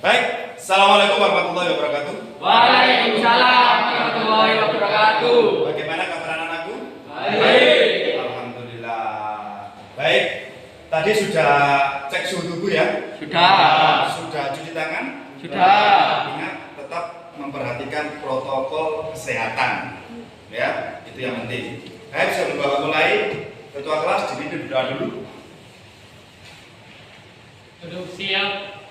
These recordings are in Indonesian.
Baik, Assalamualaikum warahmatullahi wabarakatuh. Waalaikumsalam warahmatullahi wabarakatuh. Bagaimana kabar anak-anakku? Baik. Alhamdulillah. Baik, tadi sudah cek suhu tubuh ya? Sudah. Sudah cuci tangan? Sudah. Ingat, tetap memperhatikan protokol kesehatan. Ya, itu yang penting. Baik, sebelum Bapak mulai, ketua kelas dipimpin berdoa dulu. Duduk siap.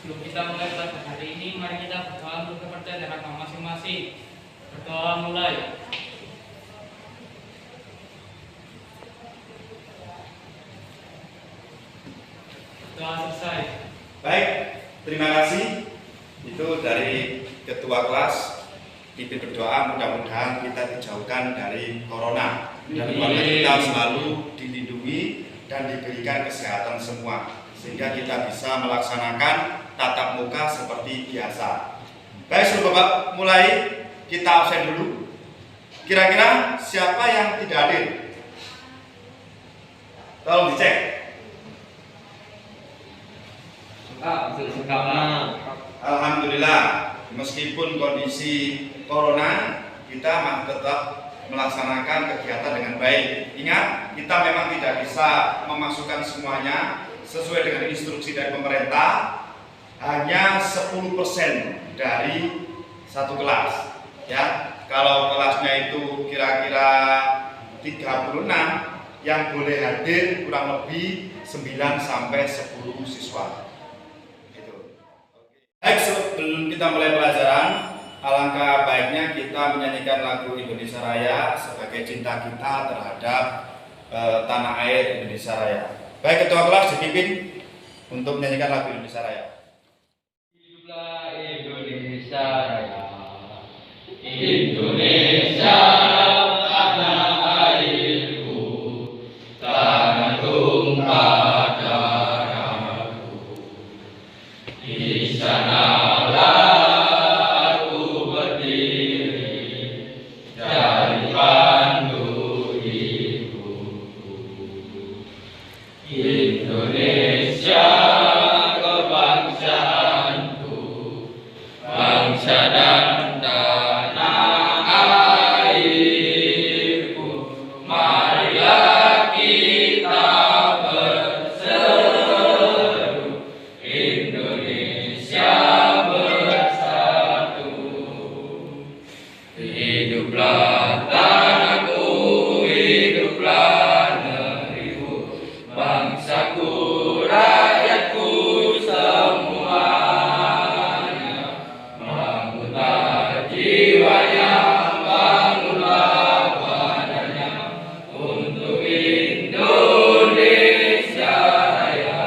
Sebelum kita mulai pelajaran hari ini, mari kita berdoa untuk kepercayaan agama masing-masing. Berdoa mulai. Doa selesai. Baik, terima kasih. Itu dari ketua kelas. Pimpin berdoa, mudah-mudahan kita dijauhkan dari corona dan keluarga kita selalu dilindungi dan diberikan kesehatan semua, sehingga kita bisa melaksanakan tatap muka seperti biasa. Baik, sebelum Bapak mulai, kita absen dulu. Kira-kira siapa yang tidak hadir? Tolong dicek. Alhamdulillah, meskipun kondisi corona, kita masih tetap melaksanakan kegiatan dengan baik. Ingat, kita memang tidak bisa memasukkan semuanya sesuai dengan instruksi dari pemerintah. Hanya 10% dari satu kelas. Ya, kalau kelasnya itu kira-kira 36, yang boleh hadir kurang lebih 9 sampai 10 siswa. Itu. Baik, sebelum kita mulai pelajaran, alangkah baiknya kita menyanyikan lagu Indonesia Raya sebagai cinta kita terhadap tanah air Indonesia Raya. Baik, ketua kelas dipimpin untuk menyanyikan lagu Indonesia Raya. Hiduplah Indonesia Raya. Indonesia tanah airku, tanah tumpah darahku. Di sanalah aku berdiri dari pandu ibuku. Indonesia kebangsaanku, bangsa dan tanah airku. Marilah kita berseru, Indonesia bersatu. Hiduplah tanahku, hiduplah negeriku, bangsaku, rakyatku semuanya. Bangunlah jiwanya, bangunlah badannya untuk Indonesia Raya.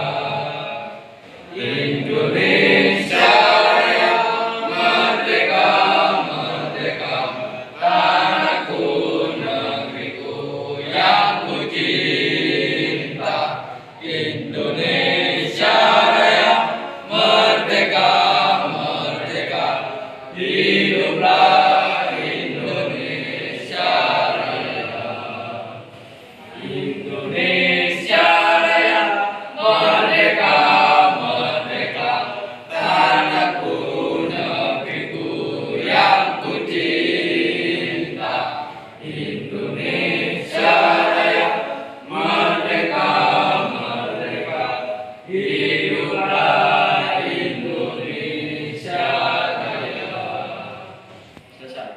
Indonesia Raya, merdeka, merdeka, tanahku, negeriku yang ku cinta. Indonesia Raya, merdeka, merdeka, hiduplah Indonesia Raya. Indonesia Raya, merdeka, merdeka, tanahku, negeriku yang ku cinta. Indonesia Raya, merdeka, merdeka, hiduplah Indonesia Raya. Selesai.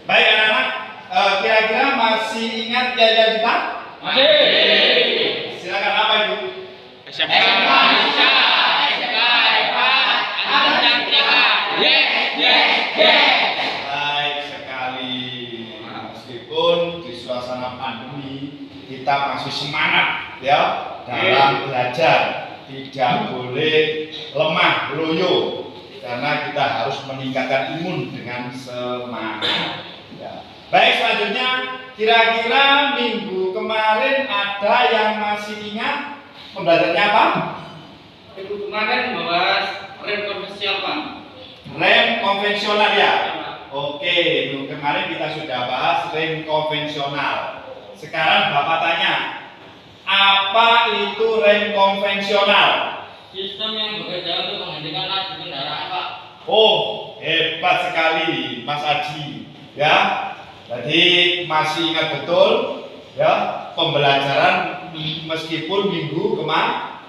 Baik anak-anak, kira-kira masih ingat Yaya kita? Masih. Silakan, apa Ibu? Indonesia, Baik sekali. Meskipun di suasana pandemi, kita masih semangat ya dalam belajar. Tidak boleh lemah loyo, karena kita harus meningkatkan imun dengan semangat. Ya. Baik, selanjutnya kira-kira minggu kemarin ada yang masih ingat pembelajarannya apa? Minggu kemarin membahas rem konvensional, Pak. Rem konvensional ya. Oke, minggu kemarin kita sudah bahas rem konvensional. Sekarang Bapak tanya, apa itu rem konvensional? Sistem yang bekerja untuk menghentikan laju kendaraan, Pak. Oh, hebat sekali Mas Aji. Ya, jadi masih ingat betul ya pembelajaran meskipun minggu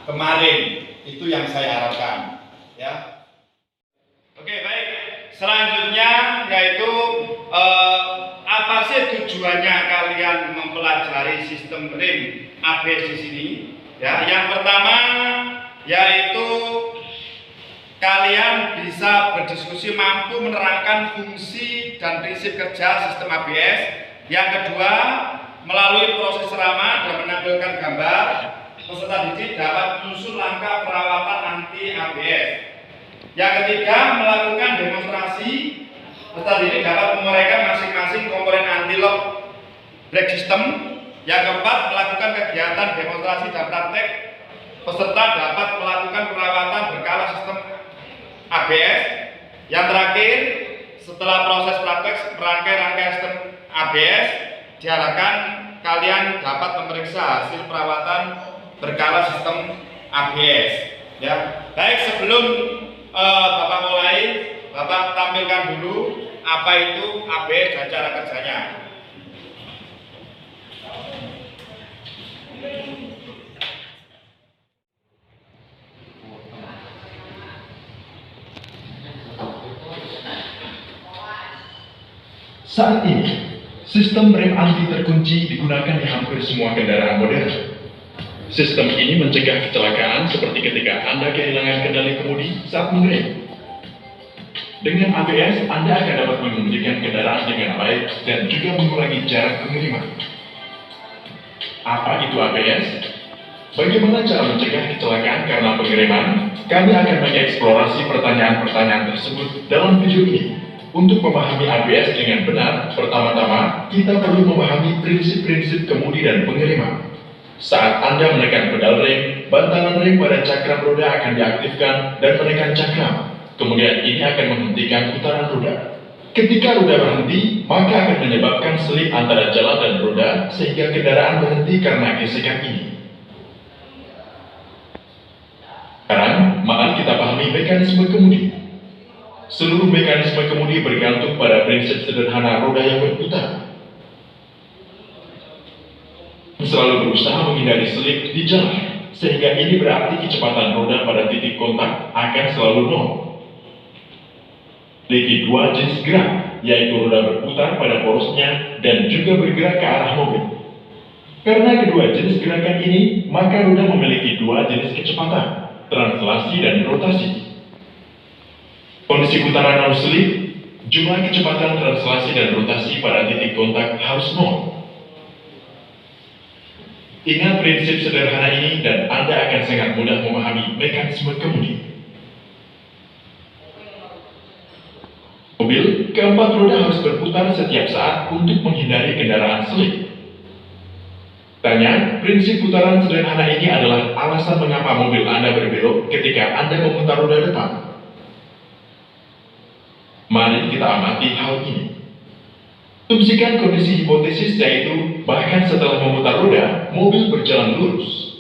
kemarin itu yang saya harapkan. Ya. Oke, baik. Selanjutnya yaitu apa sih tujuannya kalian mempelajari sistem rem ABS di sini? Ya, yang pertama yaitu kalian bisa berdiskusi mampu menerangkan fungsi dan prinsip kerja sistem ABS. Yang kedua, melalui proses ceramah dan menampilkan gambar, peserta didik dapat menyusun langkah perawatan anti ABS. Yang ketiga, melakukan demonstrasi, peserta didik dapat menguraikan masing-masing komponen anti-lock brake system. Yang keempat, melakukan kegiatan demonstrasi dan praktek, peserta dapat melakukan perawatan berkala sistem ABS. Yang terakhir, setelah proses praktek rangkai-rangkai sistem ABS, diharapkan kalian dapat memeriksa hasil perawatan berkala sistem ABS. Ya, baik, sebelum Bapak mulai, Bapak tampilkan dulu apa itu ABS dan cara kerjanya. Saat ini, sistem rem anti terkunci digunakan di hampir semua kendaraan modern. Sistem ini mencegah kecelakaan seperti ketika Anda kehilangan kendali kemudi saat mengerem. Dengan ABS, Anda akan dapat mengemudikan kendaraan dengan baik dan juga mengurangi jarak pengiriman. Apa itu ABS? Bagaimana cara mencegah kecelakaan karena pengereman? Kami akan mengeksplorasi pertanyaan-pertanyaan tersebut dalam video ini. Untuk memahami ABS dengan benar, pertama-tama kita perlu memahami prinsip-prinsip kemudi dan pengereman. Saat Anda menekan pedal rem, bantalan rem pada cakram roda akan diaktifkan dan menekan cakram. Kemudian ini akan menghentikan putaran roda. Ketika roda berhenti, maka akan menyebabkan selip antara jalan dan roda sehingga kendaraan berhenti karena gesekan ini. Sekarang, mari kita pahami mekanisme kemudi. Seluruh mekanisme kemudi bergantung pada prinsip sederhana roda yang berputar. Selalu berusaha menghindari selip di jalan, sehingga ini berarti kecepatan roda pada titik kontak akan selalu nol. Memiliki dua jenis gerak, yaitu roda berputar pada porosnya dan juga bergerak ke arah mobil. Karena kedua jenis gerakan ini, maka roda memiliki dua jenis kecepatan, translasi dan rotasi. Kondisi putaran harus selip, jumlah kecepatan translasi dan rotasi pada titik kontak harus nol. Ingat prinsip sederhana ini dan Anda akan sangat mudah memahami mekanisme kemudi. Mobil, keempat roda harus berputar setiap saat untuk menghindari kendaraan selip. Tanya, prinsip putaran sederhana ini adalah alasan mengapa mobil Anda berbelok ketika Anda memutar roda depan. Mari kita amati hal ini. Asumsikan kondisi hipotesis yaitu bahkan setelah memutar roda, mobil berjalan lurus.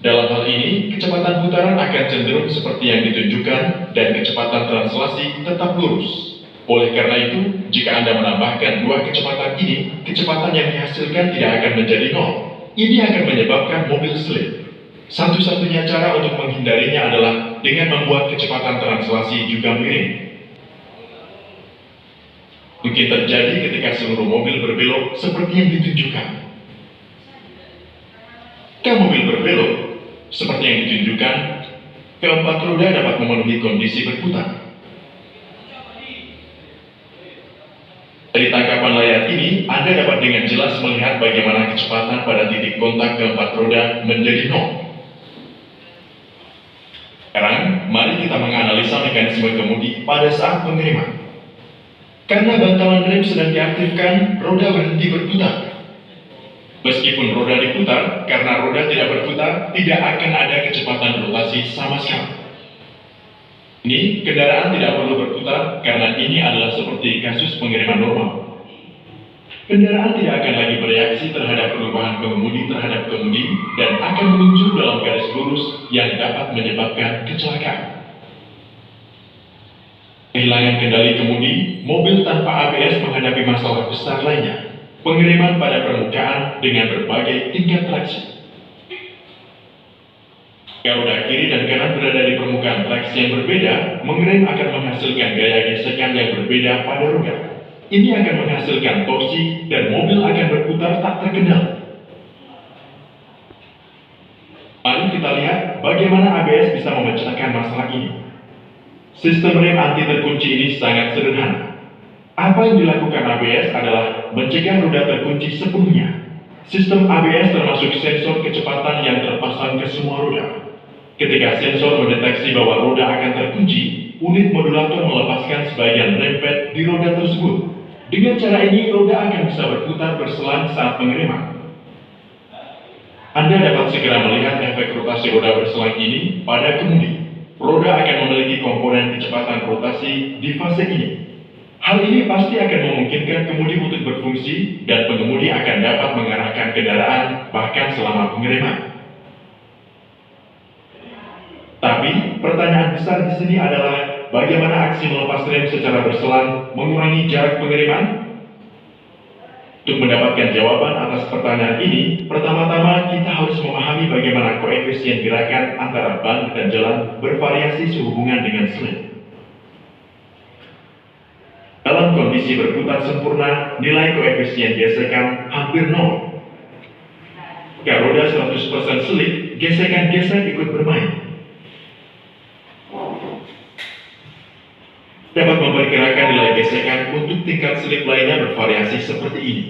Dalam hal ini, kecepatan putaran akan cenderung seperti yang ditunjukkan dan kecepatan translasi tetap lurus. Oleh karena itu, jika Anda menambahkan dua kecepatan ini, kecepatan yang dihasilkan tidak akan menjadi nol. Ini akan menyebabkan mobil selip. Satu-satunya cara untuk menghindarinya adalah dengan membuat kecepatan translasi juga miring. Mungkin terjadi ketika seluruh mobil berbelok seperti yang ditunjukkan. Ketika mobil berbelok seperti yang ditunjukkan, keempat roda dapat memenuhi kondisi berputar. Dari tangkapan layar ini, Anda dapat dengan jelas melihat bagaimana kecepatan pada titik kontak keempat roda menjadi nol. Sekarang, mari kita menganalisa mekanisme kemudi pada saat pengereman. Karena bantalan rem sedang diaktifkan, roda berhenti berputar. Meskipun roda diputar, karena roda tidak berputar, tidak akan ada kecepatan rotasi sama sekali. Ini, kendaraan tidak perlu berputar karena ini adalah seperti kasus pengereman normal. Kendaraan tidak akan lagi bereaksi terhadap perubahan pengemudi terhadap kemudi dan akan meluncur dalam garis lurus yang dapat menyebabkan kecelakaan. Kehilangan kendali kemudi, mobil tanpa ABS menghadapi masalah besar lainnya, pengereman pada permukaan dengan berbagai tingkat traksi. Roda kiri dan kanan berada di permukaan traksi yang berbeda, mengerem akan menghasilkan gaya gesekan yang berbeda pada roda. Ini akan menghasilkan torsi dan mobil akan berputar tak terkendali. Mari kita lihat bagaimana ABS bisa memecahkan masalah ini. Sistem rem anti terkunci ini sangat sederhana. Apa yang dilakukan ABS adalah mencegah roda terkunci sepenuhnya. Sistem ABS termasuk sensor kecepatan yang terpasang ke semua roda. Ketika sensor mendeteksi bahwa roda akan terkunci, unit modulator melepaskan sebagian rem pad di roda tersebut. Dengan cara ini, roda akan bisa berputar berselang saat pengereman. Anda dapat segera melihat efek rotasi roda berselang ini pada kemudi. Roda akan memiliki komponen kecepatan rotasi di fase ini. Hal ini pasti akan memungkinkan kemudi untuk berfungsi dan pengemudi akan dapat mengarahkan kendaraan bahkan selama pengereman. Tapi, pertanyaan besar di sini adalah bagaimana aksi melepas rem secara berselang mengurangi jarak pengereman? Untuk mendapatkan jawaban atas pertanyaan ini, pertama-tama kita harus memahami bagaimana koefisien gerakan antara ban dan jalan bervariasi sehubungan dengan slip. Dalam kondisi berputar sempurna, nilai koefisien gesekan hampir 0. Jika roda 100% slip, gesekan-gesek ikut bermain. Dapat memperkirakan nilai gesekan untuk tingkat slip lainnya bervariasi seperti ini.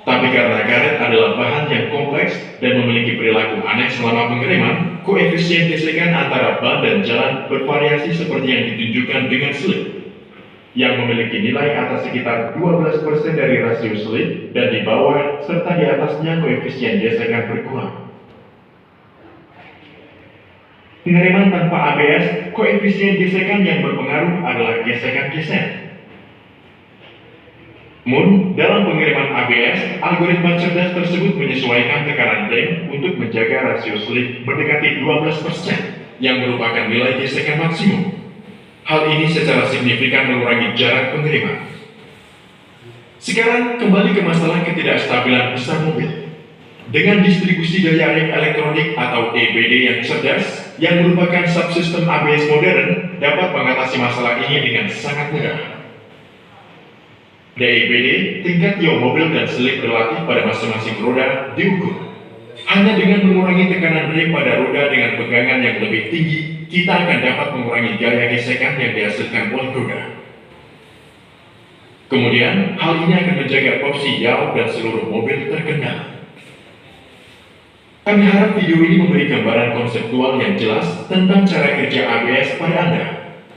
Tapi karena karet adalah bahan yang kompleks dan memiliki perilaku aneh selama pengereman, koefisien gesekan antara ban dan jalan bervariasi seperti yang ditunjukkan dengan slip, yang memiliki nilai atas sekitar 12% dari rasio slip dan di bawah serta di atasnya koefisien gesekan berkurang. Pengereman tanpa ABS, koefisien gesekan yang berpengaruh adalah gesekan-gesek. Namun, dalam pengereman ABS, algoritma cerdas tersebut menyesuaikan tekanan rem untuk menjaga rasio slip mendekati 12%, yang merupakan nilai gesekan maksimum. Hal ini secara signifikan mengurangi jarak pengereman. Sekarang, kembali ke masalah ketidakstabilan besar mobil. Dengan distribusi daya rem elektronik atau EBD yang cerdas, yang merupakan subsistem ABS modern, dapat mengatasi masalah ini dengan sangat mudah. DEBD, tingkat yaw mobil dan slip relatif pada masing-masing roda diukur. Hanya dengan mengurangi tekanan rem pada roda dengan pegangan yang lebih tinggi, kita akan dapat mengurangi gaya gesekan yang dihasilkan oleh roda. Kemudian, hal ini akan menjaga porsi yaw dan seluruh mobil terkendali. Kami harap video ini memberi gambaran konseptual yang jelas tentang cara kerja ABS pada Anda.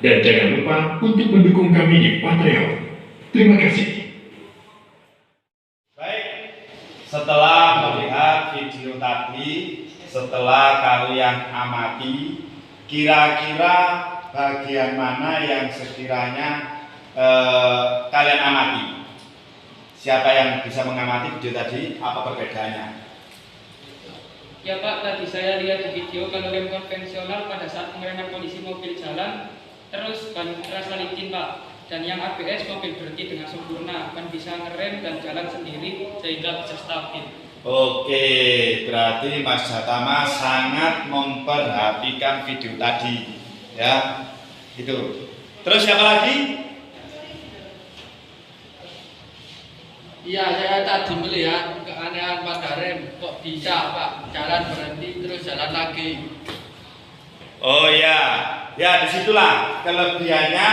Dan jangan lupa untuk mendukung kami di Patreon. Terima kasih. Baik, setelah melihat video tadi, setelah kalian amati, kira-kira bagian mana yang sekiranya kalian amati? Siapa yang bisa mengamati video tadi? Apa perbedaannya? Ya Pak, tadi saya lihat di video kalau rem konvensional pada saat pengereman kondisi mobil jalan terus ban terasa licin Pak, dan yang ABS mobil berhenti dengan sempurna, ban bisa ngerem dan jalan sendiri sehingga bisa stabil. Oke, berarti Mas Jatama sangat memperhatikan video tadi, ya. Itu. Terus siapa lagi? Iya, saya tadi melihat keanehan pada rem, kok bisa Pak jalan berhenti terus jalan lagi. Oh ya, ya disitulah kelebihannya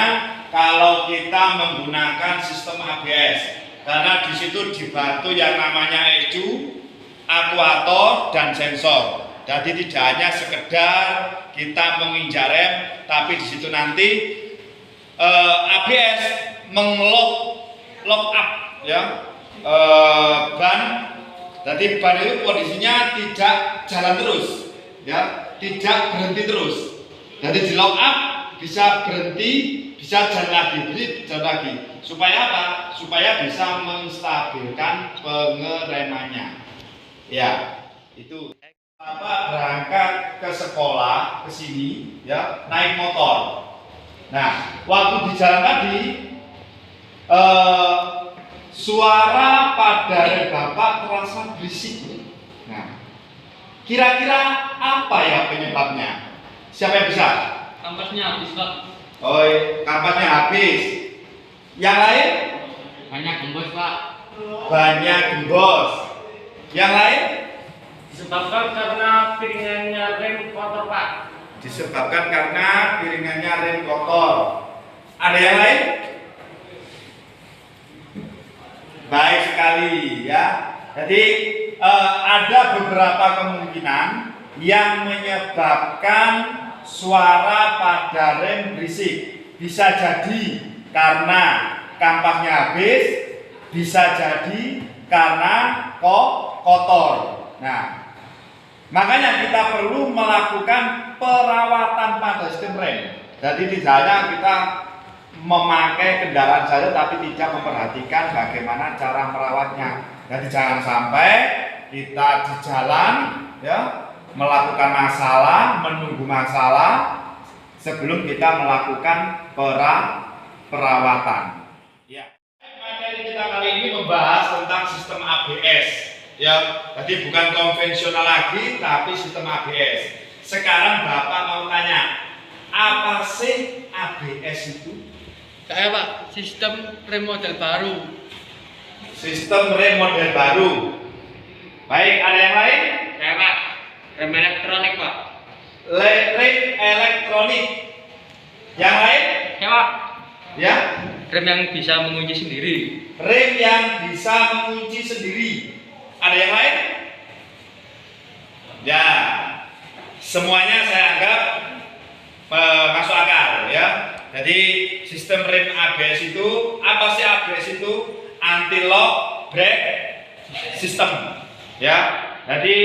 kalau kita menggunakan sistem ABS, karena di situ dibantu yang namanya ECU, aktuator dan sensor. Jadi tidak hanya sekedar kita menginjak rem, tapi di situ nanti ABS lock up, ya. Ban, jadi ban itu kondisinya tidak jalan terus, ya, tidak berhenti terus. Jadi di lock up bisa berhenti, bisa jalan lagi. Supaya apa? Supaya bisa menstabilkan pengeremannya. Ya, itu. Bapak berangkat ke sekolah, ke sini, ya, naik motor. Nah, waktu di jalan tadi, suara pada rem Bapak terasa berisik. Nah, kira-kira apa ya penyebabnya? Siapa yang bisa? Kampasnya habis Pak. Oh, kampasnya habis. Yang lain? Banyak gembos Pak. Banyak gembos. Yang lain? Disebabkan karena piringannya rem kotor Pak. Disebabkan karena piringannya rem kotor. Ada yang lain? Baik sekali ya. Jadi ada beberapa kemungkinan yang menyebabkan suara pada rem berisik. Bisa jadi karena kampasnya habis, bisa jadi karena kotor. Nah, makanya kita perlu melakukan perawatan pada sistem rem. Jadi tidak hanya kita memakai kendaraan saja tapi tidak memperhatikan bagaimana cara merawatnya. Jadi jangan sampai kita di jalan ya melakukan masalah, menunggu masalah sebelum kita melakukan perawatan. Ya. Materi kita kali ini membahas tentang sistem ABS. Ya, tadi bukan konvensional lagi tapi sistem ABS. Sekarang Bapak mau tanya, apa sih ABS itu? Saya Pak, sistem rem model baru. Sistem rem model baru. Baik, ada yang lain? Saya Pak, rem elektronik Pak. Rem elektronik. Yang lain? Ya Pak, Ya, rem yang bisa mengunci sendiri. rem yang bisa mengunci sendiri. Ada yang lain? Ya, semuanya saya anggap masuk akal ya. Jadi sistem rem ABS itu apa sih? ABS itu anti lock brake system ya. Jadi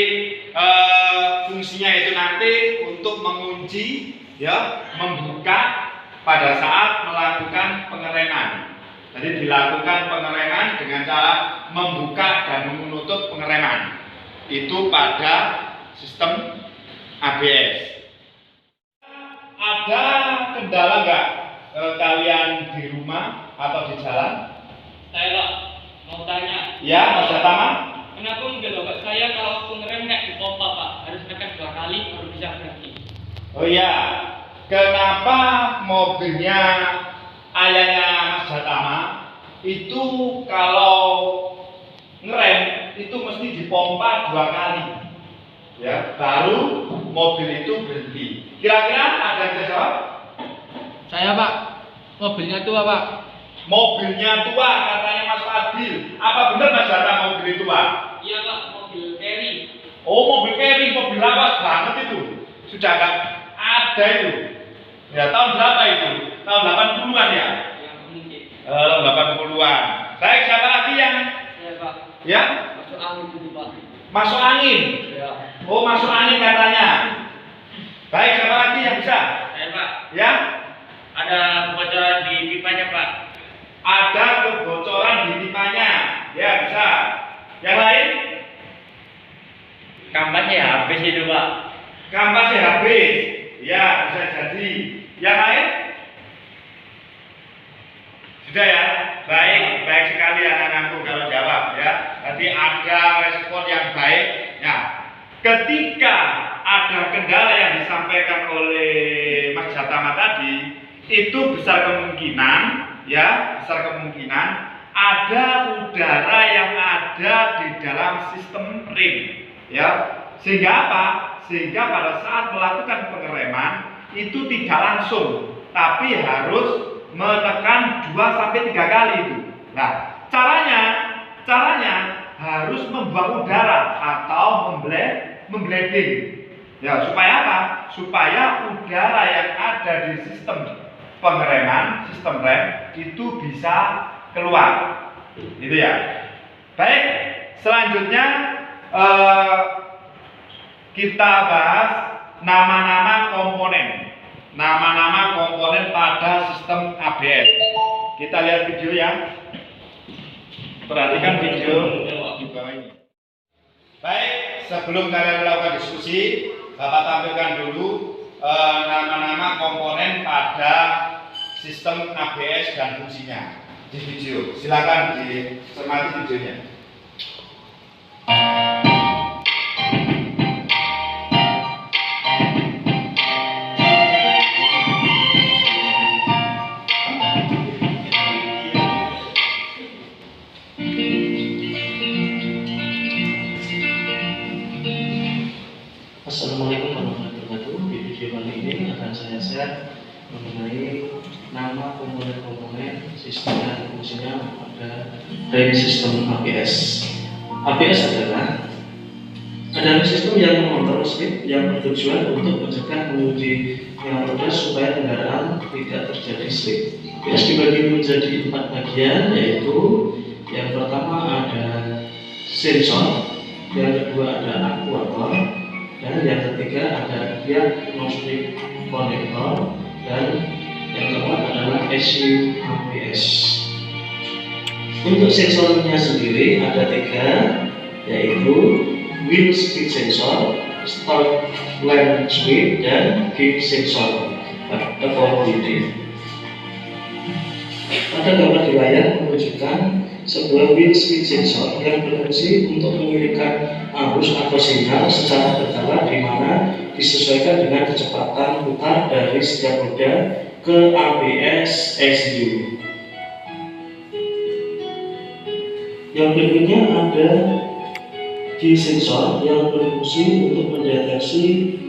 fungsinya itu nanti untuk mengunci ya, membuka pada saat melakukan pengereman. Jadi dilakukan pengereman dengan cara membuka dan menutup pengereman. Itu pada sistem ABS. Ada kendala nggak kalian di rumah atau di jalan? Saya Pak, mau tanya. Ya, Mas Jatama? Kenapa mobil Bapak saya kalau pengerem nggak dipompa Pak? Harus tekan 2 kali baru bisa berhenti. Oh iya, kenapa mobilnya ayahnya Mas Jatama itu kalau ngerem itu mesti dipompa 2 kali, ya, baru mobil itu berhenti. Kira-kira ada yang bisa jawab? Saya Pak, mobilnya tua Pak. Mobilnya tua katanya Mas Fadil. Apa benar Mas Jatama mobil tua? Iya Pak, mobil carry. Oh, mobil carry, mobil lawas banget itu. Sudah nggak ada itu. Ya, tahun berapa itu? Tahun 80-an ya? Yang mungkin. 80-an. Baik, siapa lagi yang Iya Pak, ya? masuk angin dulu Pak. Masuk angin. Ya. Oh, masuk angin katanya. Baik, siapa lagi yang bisa? Saya Pak, Ya? ada kebocoran di pipanya Pak. Ada kebocoran di pipanya. Ya, bisa. Yang lain? Kampasnya habis itu Pak. Kampasnya habis. Ya, bisa jadi. Yang lain? Sudah ya? Baik, baik sekali anak-anakku kalau jawab ya. Tadi ada respon yang baik. Ya, ketika ada kendala yang disampaikan oleh Mas Jatama tadi, itu besar kemungkinan ya, besar kemungkinan ada udara yang ada di dalam sistem rem ya. Sehingga apa? Sehingga pada saat melakukan pengereman itu tidak langsung, tapi harus menekan 2-3 kali itu. Nah, caranya harus membuang udara atau membleeding. Ya, supaya apa? Supaya udara yang ada di sistem pengereman, sistem rem itu bisa keluar. Gitu ya. Baik, selanjutnya kita bahas nama-nama komponen. nama-nama komponen pada sistem ABS. Kita lihat video ya. Perhatikan video di bawah ini. Baik, sebelum kalian melakukan diskusi, Bapak tampilkan dulu nama-nama komponen pada sistem ABS dan fungsinya di video. Silakan dicermati videonya. Assalamualaikum warahmatullahi wabarakatuh. Di video kali ini akan saya share mengenai nama komponen-komponen sistem dan fungsinya dari sistem ABS. ABS adalah sistem yang mengontrol speed yang bertujuan untuk mencegah pengemudi yang roda supaya kendaraan tidak terjadi slip. ABS dibagi menjadi 4 bagian, yaitu yang pertama ada sensor, yang kedua ada aktuator, dan yang ketiga ada diagnostic connector, dan yang keempat adalah ECU ABS. Untuk sensornya sendiri ada 3, yaitu wheel speed sensor, start lamp switch, dan gate sensor pada WD. Pada gambar di layar menunjukkan sebuah wheel speed sensor yang berfungsi untuk mengirimkan arus atau sinyal secara berkala di mana disesuaikan dengan kecepatan putar dari setiap roda ke ABS ECU. Yang berikutnya ada gate sensor yang berfungsi untuk mendeteksi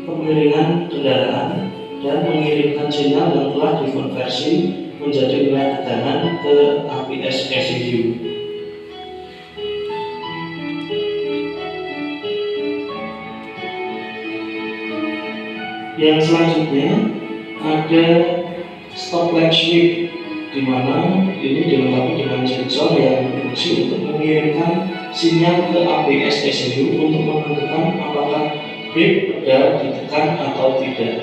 kemiringan kendaraan dan mengirimkan sinyal yang telah dikonversi menjadi nilai tekanan ke ABS ECU. Yang selanjutnya ada stop lamp switch, di mana ini dilengkapi dengan sensor yang berfungsi untuk mengirimkan sinyal ke ABS ECU untuk menentukan apakah brake pedal ditekan atau tidak.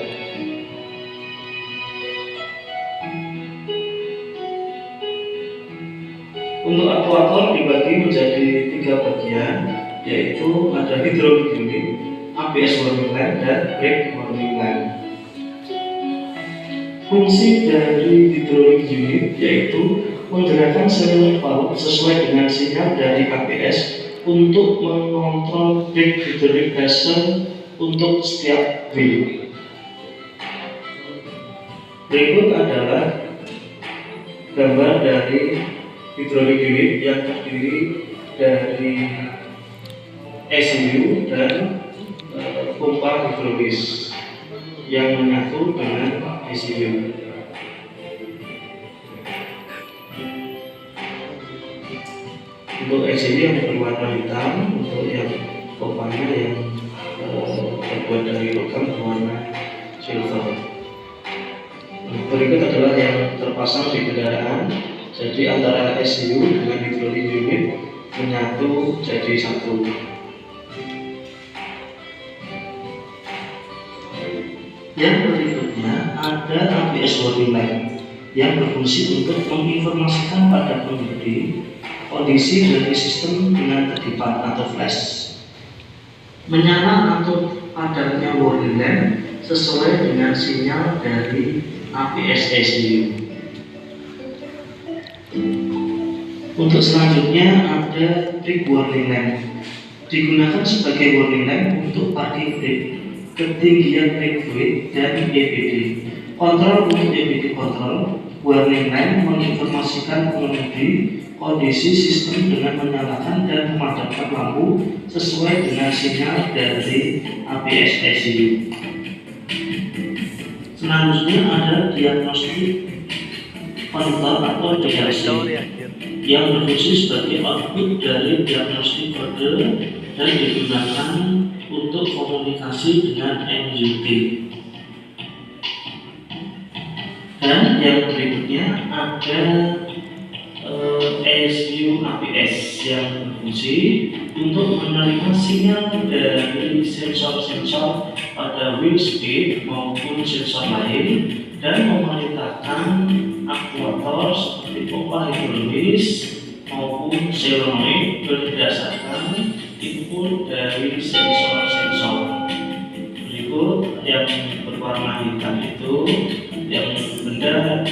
Untuk aktuator dibagi menjadi 3 bagian, yaitu ada hydraulic unit, ABS warning lamp, dan brake warning lamp. Fungsi dari hydraulic unit yaitu menggerakkan sirkuit valve sesuai dengan sinyal dari ABS untuk mengontrol brake hydraulic pressure untuk setiap wheel. Berikut adalah gambar dari hydraulic unit yang terdiri dari ECU dan pompa hidrolis yang menyatu dengan ECU. Untuk ECU yang berwarna hitam, untuk yang pompanya yang terbuat dari logam berwarna silver. Berikut adalah yang terpasang di kendaraan. Jadi antara ECU dengan hydraulic unit menyatu jadi satu. Yang berikutnya ada ABS warning lamp yang berfungsi untuk menginformasikan pada pengemudi kondisi dari sistem dengan kedipan atau flash. Menyala atau padamnya warning lamp sesuai dengan sinyal dari ABS ECU. Untuk selanjutnya ada brake warning lamp, digunakan sebagai warning lamp untuk parking brake, ketinggian brake fluid, dan EBD. Kontrol untuk EBD kontrol, warning lamp menginformasikan pengemudi kondisi sistem dengan menyalakan dan memadamkan lampu sesuai dengan sinyal dari ABS ECU. Selanjutnya ada diagnostik monitor atau DRC yang berfungsi sebagai output dari diagnostik kode dan digunakan untuk komunikasi dengan MUT. Dan yang berikutnya ada ECU ABS yang berfungsi untuk menerima sinyal dari sensor-sensor pada wing speed maupun sensor lain dan memerintahkan aktuator seperti pompa hidrolis maupun solenoid berdasarkan input dari sensor-sensor. Berikut yang berwarna hitam itu yang benda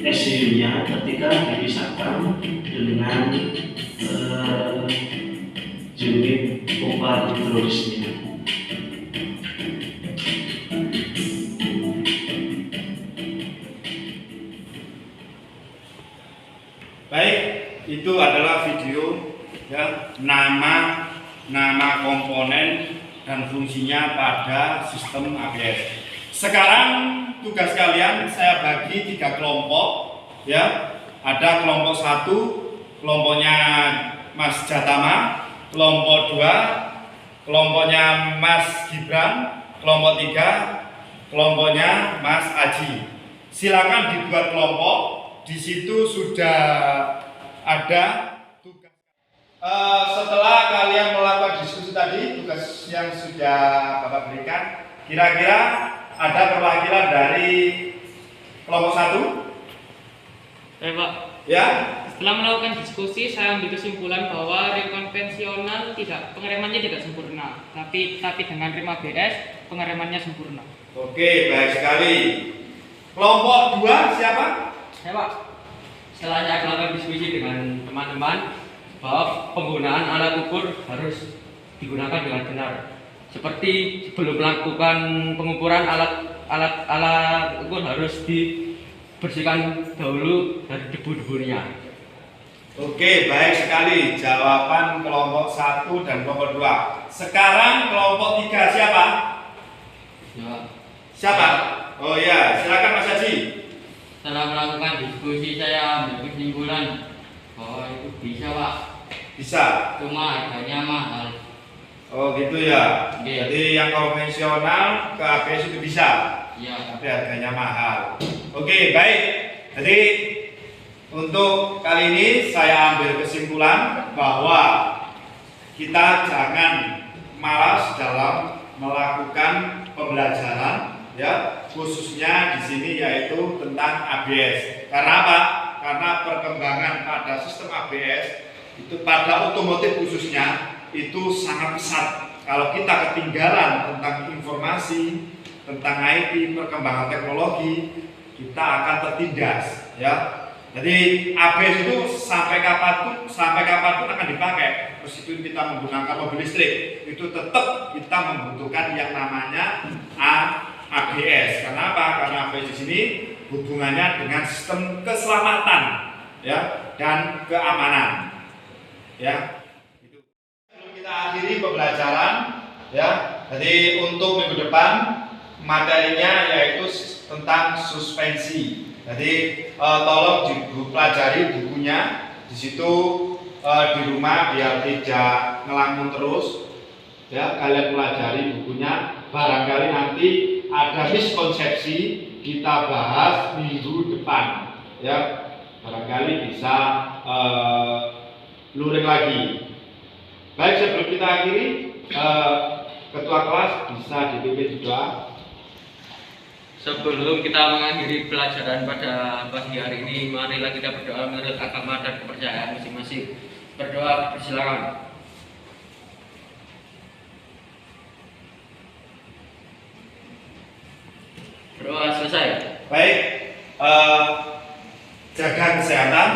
SCU-nya ketika dipisahkan dengan unit pompa hidrolisnya. Baik, itu adalah video ya, nama komponen dan fungsinya pada sistem ABS. Sekarang tugas kalian saya bagi 3 kelompok ya. Ada kelompok 1, kelompoknya Mas Jatama, kelompok 2, kelompoknya Mas Gibran, kelompok 3, kelompoknya Mas Aji. Silakan dibuat kelompok. Di situ sudah ada tugas. Setelah kalian melakukan diskusi tadi, tugas yang sudah Bapak berikan, kira-kira ada perwakilan dari kelompok 1? Pak. Ya. Setelah melakukan diskusi, saya ambil kesimpulan bahwa rem konvensional pengeremannya tidak sempurna, tapi dengan rem ABS pengeremannya sempurna. Oke, baik sekali. Kelompok 2 siapa? Ya Pak, setelah saya melakukan diskusi dengan teman-teman bahwa penggunaan alat ukur harus digunakan dengan benar. Seperti sebelum melakukan pengukuran alat ukur harus dibersihkan dahulu dari debu-debunya. Oke, baik sekali jawaban kelompok 1 dan kelompok 2. Sekarang kelompok 3 siapa? Ya. Siapa? Oh ya, silakan Mas Haji. Setelah melakukan diskusi saya ambil kesimpulan bahwa itu bisa Pak, Bisa. cuma harganya mahal. Oh gitu ya. Oke. Jadi yang konvensional ke ABS itu bisa, Iya. tapi harganya mahal. Oke, baik. Jadi untuk kali ini saya ambil kesimpulan bahwa kita jangan malas dalam melakukan pembelajaran, ya, khususnya di sini yaitu tentang ABS. Karena apa? Karena perkembangan pada sistem ABS itu pada otomotif khususnya itu sangat pesat. Kalau kita ketinggalan tentang informasi tentang IT, perkembangan teknologi, kita akan tertindas, ya. Jadi ABS itu sampai kapanpun akan dipakai. Meskipun kita menggunakan mobil listrik, itu tetap kita membutuhkan yang namanya ABS. Karena apa? Karena ABS di sini hubungannya dengan sistem keselamatan, ya, dan keamanan, ya. Itu. Sebelum kita akhiri pembelajaran, ya. Jadi untuk minggu depan materinya yaitu tentang suspensi. Jadi tolong dipelajari bukunya. Di situ di rumah biar tidak ngelamun terus, ya, kalian pelajari bukunya. Barangkali nanti ada miskonsepsi kita bahas minggu depan, ya, barangkali bisa luring lagi. Baik, sebelum kita akhiri, ketua kelas bisa dipimpin doa. Sebelum kita mengakhiri pelajaran pada pagi hari ini, marilah kita berdoa menurut agama dan kepercayaan masing-masing. Berdoa, persilakan. Berdoa selesai. Baik, jaga kesehatan,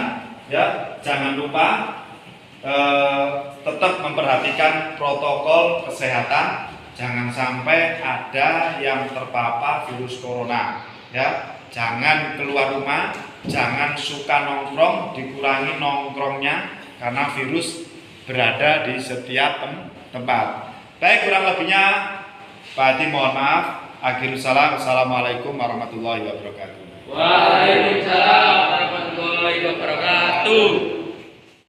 ya, jangan lupa tetap memperhatikan protokol kesehatan. Jangan sampai ada yang terpapar virus corona, ya. Jangan keluar rumah, jangan suka nongkrong, dikurangi nongkrongnya karena virus berada di setiap tempat. Baik, kurang lebihnya Pak Hadi mohon maaf. Akhirul salam. Assalamualaikum warahmatullahi wabarakatuh. Waalaikumsalam warahmatullahi wabarakatuh.